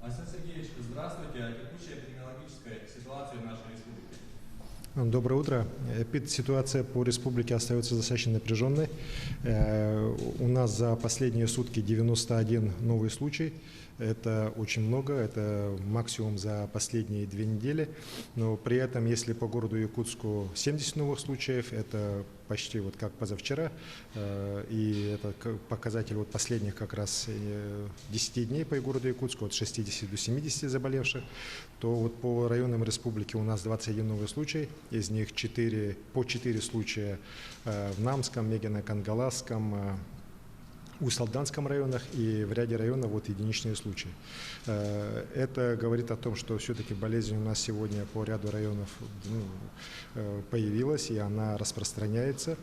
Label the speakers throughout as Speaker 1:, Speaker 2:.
Speaker 1: Арсен Сергеевич, здравствуйте. Текущая эпидемиологическая ситуация в нашей республике.
Speaker 2: Доброе утро. Ситуация по республике остается достаточно напряженной. У нас за последние сутки 91 новый случай. Это очень много, это максимум за последние 2 недели. Но при этом, если по городу Якутску 70 новых случаев, это почти вот как позавчера. И это показатель вот последних как раз 10 дней по городу Якутску, от 60 до 70 заболевших. То вот по районам республики у нас 21 новый случай. Из них 4 случая в Намском, Мегино-Кангаласском, Усть-Алданском районах, и в ряде районов вот единичные случаи. Это говорит о том, что все-таки болезнь у нас сегодня по ряду районов появилась, и она распространяется.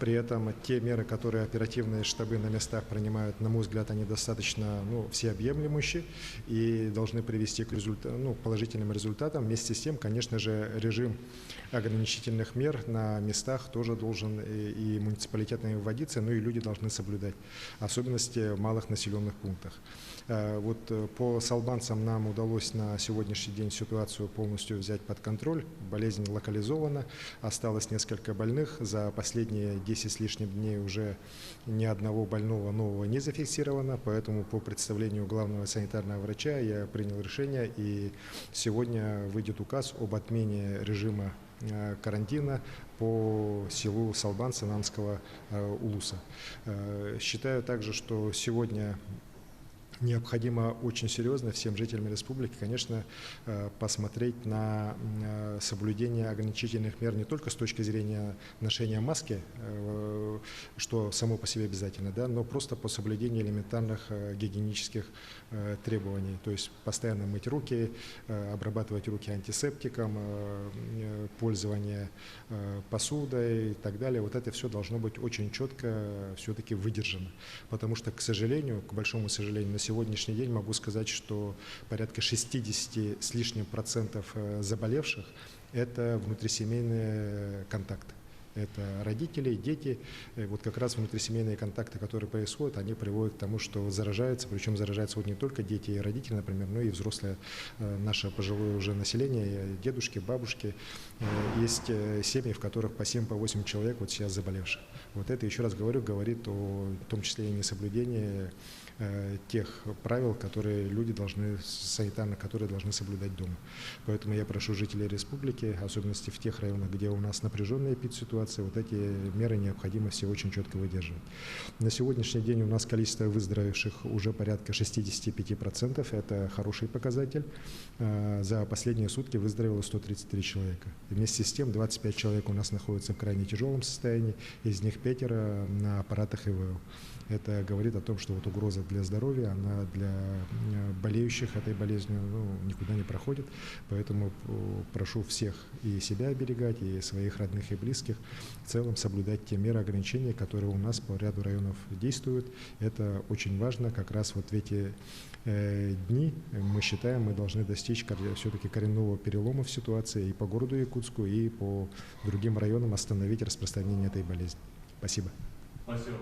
Speaker 2: При этом те меры, которые оперативные штабы на местах принимают, на мой взгляд, они достаточно всеобъемлющие и должны привести к положительным результатам. Вместе с тем, конечно же, режим ограничительных мер на местах тоже должен и муниципалитетами вводиться, но и люди должны соблюдать, особенности в малых населенных пунктах. Вот по салбанцам нам удалось на сегодняшний день ситуацию полностью взять под контроль. Болезнь локализована, осталось несколько больных. За последние 10 с лишним дней уже ни одного больного нового не зафиксировано, поэтому по представлению главного санитарного врача я принял решение, и сегодня выйдет указ об отмене режима карантина по селу Салбанцы Намского улуса. Считаю также, что сегодня необходимо очень серьезно всем жителям республики, конечно, посмотреть на соблюдение ограничительных мер не только с точки зрения ношения маски, что само по себе обязательно, да, но просто по соблюдению элементарных гигиенических требований. То есть постоянно мыть руки, обрабатывать руки антисептиком, пользование посудой и так далее. Вот это все должно быть очень четко все-таки выдержано. Потому что, к сожалению, к большому сожалению, на сегодняшний день могу сказать, что порядка 60 с лишним процентов заболевших – это внутрисемейные контакты. Это родители, дети. И вот как раз внутрисемейные контакты, которые происходят, они приводят к тому, что заражаются. Причем заражаются вот не только дети и родители, например, но и взрослое наше пожилое уже население, дедушки, бабушки. Есть семьи, в которых по 7-8 человек вот сейчас заболевших. Вот это, еще раз говорю, говорит о том числе и несоблюдении тех правил, которые люди должны, санитарно, которые должны соблюдать дома. Поэтому я прошу жителей республики, особенности в тех районах, где у нас напряженная эпидситуация, вот эти меры необходимо все очень четко выдерживать. На сегодняшний день у нас количество выздоровевших уже порядка 65%, это хороший показатель. За последние сутки выздоровело 133 человека. И вместе с тем 25 человек у нас находятся в крайне тяжелом состоянии, из них 5 на аппаратах ИВЛ. Это говорит о том, что вот угроза для здоровья, она для болеющих этой болезнью никуда не проходит. Поэтому прошу всех и себя оберегать, и своих родных и близких, в целом соблюдать те меры ограничения, которые у нас по ряду районов действуют. Это очень важно. Как раз вот в эти дни, мы считаем, мы должны достичь все-таки коренного перелома в ситуации и по городу Якутску, и по другим районам, остановить распространение этой болезни. Спасибо.
Speaker 1: Спасибо.